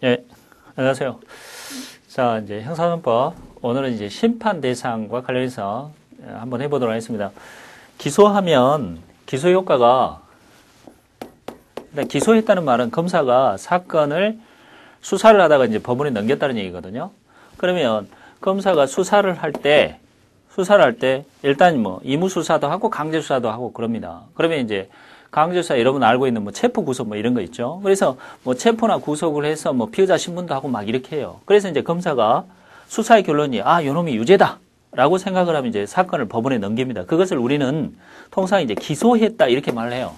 예, 안녕하세요. 자, 이제 형사소송법 오늘은 이제 심판 대상과 관련해서 한번 해보도록 하겠습니다. 기소하면 기소 효과가 기소했다는 말은 검사가 사건을 수사를 하다가 이제 법원에 넘겼다는 얘기거든요. 그러면 검사가 수사를 할 때 일단 뭐 임무 수사도 하고 강제 수사도 하고 그럽니다. 그러면 이제 강제 수사 여러분 알고 있는 뭐 체포 구속 뭐 이런 거 있죠. 그래서 뭐 체포나 구속을 해서 뭐 피의자 신문도 하고 막 이렇게 해요. 그래서 이제 검사가 수사의 결론이 요놈이 유죄다라고 생각을 하면 이제 사건을 법원에 넘깁니다. 그것을 우리는 통상 이제 기소했다 이렇게 말을 해요.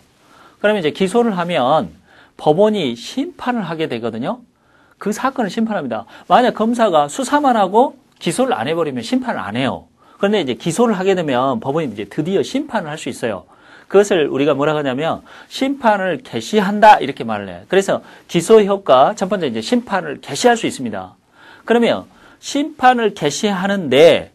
그러면 이제 기소를 하면 법원이 심판을 하게 되거든요. 그 사건을 심판합니다. 만약 검사가 수사만 하고 기소를 안 해버리면 심판을 안 해요. 그런데 이제 기소를 하게 되면 법원이 이제 드디어 심판을 할 수 있어요. 그것을 우리가 뭐라고 하냐면 심판을 개시한다 이렇게 말을 해요. 그래서 기소 효과 첫 번째 이제 심판을 개시할 수 있습니다. 그러면 심판을 개시하는데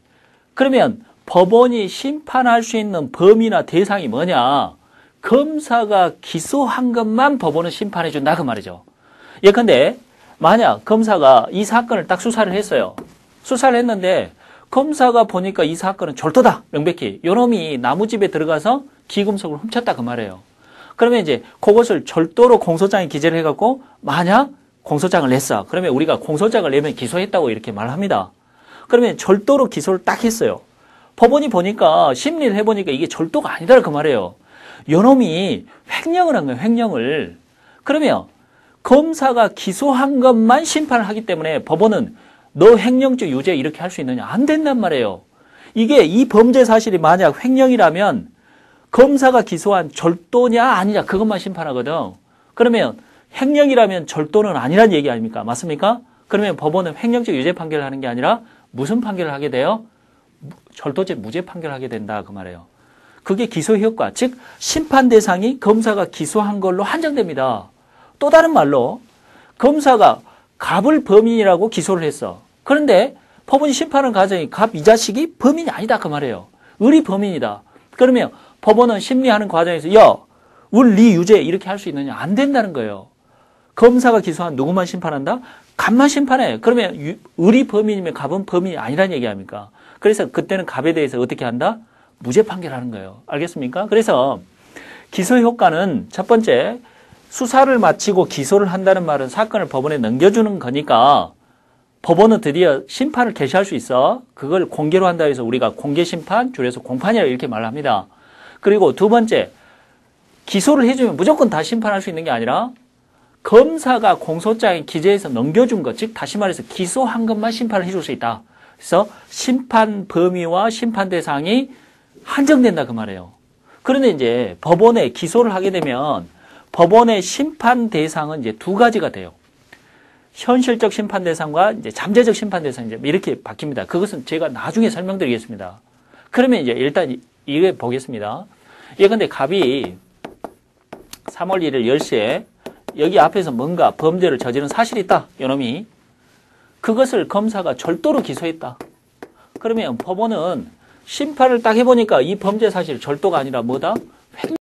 그러면 법원이 심판할 수 있는 범위나 대상이 뭐냐? 검사가 기소한 것만 법원은 심판해 준다 그 말이죠. 예컨대 만약 검사가 이 사건을 딱 수사를 했어요. 수사를 했는데 검사가 보니까 이 사건은 절도다 명백히 요놈이 나무집에 들어가서 기금속을 훔쳤다 그 말이에요. 그러면 이제 그것을 절도로 공소장에 기재를 해갖고 만약 공소장을 냈어. 그러면 우리가 공소장을 내면 기소했다고 이렇게 말합니다. 그러면 절도로 기소를 딱 했어요. 법원이 보니까 심리를 해보니까 이게 절도가 아니다 그 말이에요. 요놈이 횡령을 한 거예요. 횡령을. 그러면 검사가 기소한 것만 심판을 하기 때문에 법원은 너 횡령죄 유죄 이렇게 할 수 있느냐? 안 된단 말이에요. 이게 이 범죄 사실이 만약 횡령이라면 검사가 기소한 절도냐 아니냐 그것만 심판하거든. 그러면 횡령이라면 절도는 아니란 얘기 아닙니까? 맞습니까? 그러면 법원은 횡령죄 유죄 판결을 하는 게 아니라 무슨 판결을 하게 돼요? 절도죄 무죄 판결을 하게 된다 그 말이에요. 그게 기소 효과, 즉 심판 대상이 검사가 기소한 걸로 한정됩니다. 또 다른 말로 검사가 갑을 범인이라고 기소를 했어. 그런데 법원이 심판을 가정이 갑 이 자식이 범인이 아니다 그 말이에요. 을이 범인이다. 그러면 법원은 심리하는 과정에서 을 네 유죄 이렇게 할 수 있느냐? 안 된다는 거예요. 검사가 기소한 누구만 심판한다? 갑만 심판해. 그러면 을이 범인이면 갑은 범인이 아니라는 얘기 아닙니까? 그래서 그때는 갑에 대해서 어떻게 한다? 무죄 판결하는 거예요. 알겠습니까? 그래서 기소 효과는 첫 번째 수사를 마치고 기소를 한다는 말은 사건을 법원에 넘겨주는 거니까 법원은 드디어 심판을 개시할 수 있어. 그걸 공개로 한다 해서 우리가 공개심판, 줄여서 공판이라고 이렇게 말을 합니다. 그리고 두 번째, 기소를 해주면 무조건 다 심판할 수 있는 게 아니라 검사가 공소장에 기재해서 넘겨준 것, 즉 다시 말해서 기소한 것만 심판을 해줄 수 있다. 그래서 심판 범위와 심판 대상이 한정된다 그 말이에요. 그런데 이제 법원에 기소를 하게 되면 법원의 심판 대상은 이제 두 가지가 돼요. 현실적 심판 대상과 이제 잠재적 심판 대상 이렇게 바뀝니다. 그것은 제가 나중에 설명드리겠습니다. 그러면 이제 일단 이게 보겠습니다. 예컨대 갑이 3월 1일 10시에 여기 앞에서 뭔가 범죄를 저지른 사실이 있다. 요놈이. 그것을 검사가 절도로 기소했다. 그러면 법원은 심판을 딱 해보니까 이 범죄 사실 절도가 아니라 뭐다?